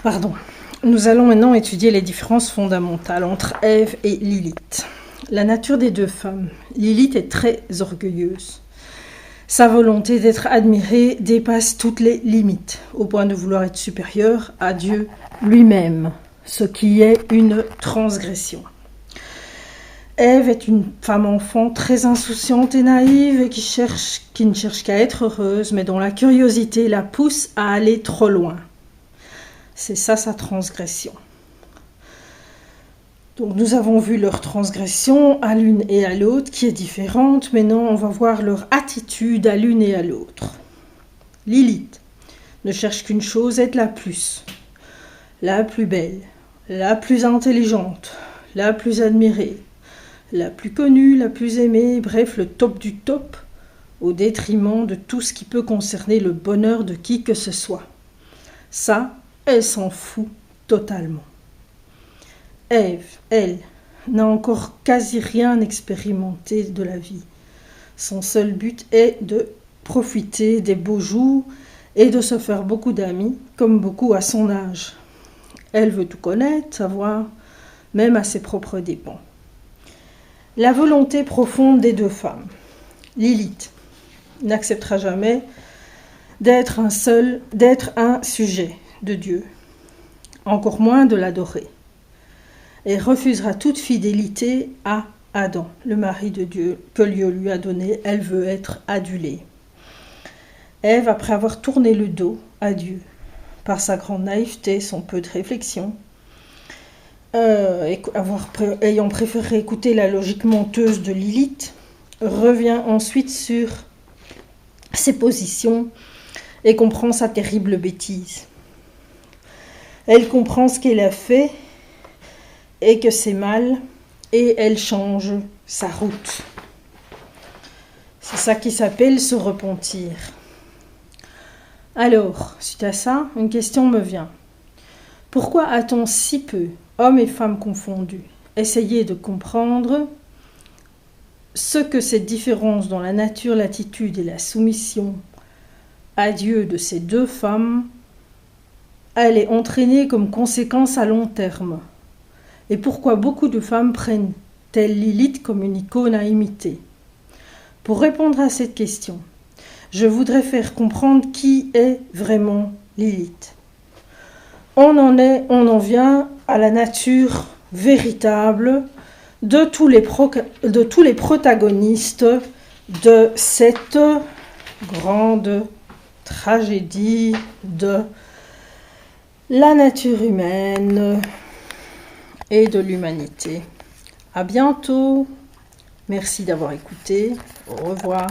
Pardon. Nous allons maintenant étudier les différences fondamentales entre Ève et Lilith. La nature des deux femmes. Lilith est très orgueilleuse. Sa volonté d'être admirée dépasse toutes les limites, au point de vouloir être supérieure à Dieu lui-même, ce qui est une transgression. Ève est une femme enfant très insouciante et naïve et qui ne cherche qu'à être heureuse, mais dont la curiosité la pousse à aller trop loin. C'est ça sa transgression. Donc nous avons vu leur transgression à l'une et à l'autre qui est différente. Maintenant on va voir leur attitude à l'une et à l'autre. Lilith ne cherche qu'une chose, être la plus belle, la plus intelligente, la plus admirée, la plus connue, la plus aimée, bref le top du top, au détriment de tout ce qui peut concerner le bonheur de qui que ce soit. Ça, elle s'en fout totalement. Ève, elle, n'a encore quasi rien expérimenté de la vie. Son seul but est de profiter des beaux jours et de se faire beaucoup d'amis, comme beaucoup à son âge. Elle veut tout connaître, savoir, même à ses propres dépens. La volonté profonde des deux femmes. Lilith n'acceptera jamais d'être un sujet de Dieu, encore moins de l'adorer. Elle refusera toute fidélité à Adam, le mari de Dieu que Dieu lui a donné. Elle veut être adulée. Ève, après avoir tourné le dos à Dieu, par sa grande naïveté, son peu de réflexion, ayant préféré écouter la logique menteuse de Lilith, revient ensuite sur ses positions et comprend sa terrible bêtise. Elle comprend ce qu'elle a fait et que c'est mal, et elle change sa route. C'est ça qui s'appelle se repentir. Alors, suite à ça, une question me vient. Pourquoi a-t-on si peu, hommes et femmes confondus, essayé de comprendre ce que cette différence dans la nature, l'attitude et la soumission à Dieu de ces deux femmes allait entraîner comme conséquence à long terme? Et pourquoi beaucoup de femmes prennent-elles Lilith comme une icône à imiter? Pour répondre à cette question, je voudrais faire comprendre qui est vraiment Lilith. On en vient à la nature véritable de tous les protagonistes de cette grande tragédie de la nature humaine et de l'humanité. À bientôt. Merci d'avoir écouté. Au revoir.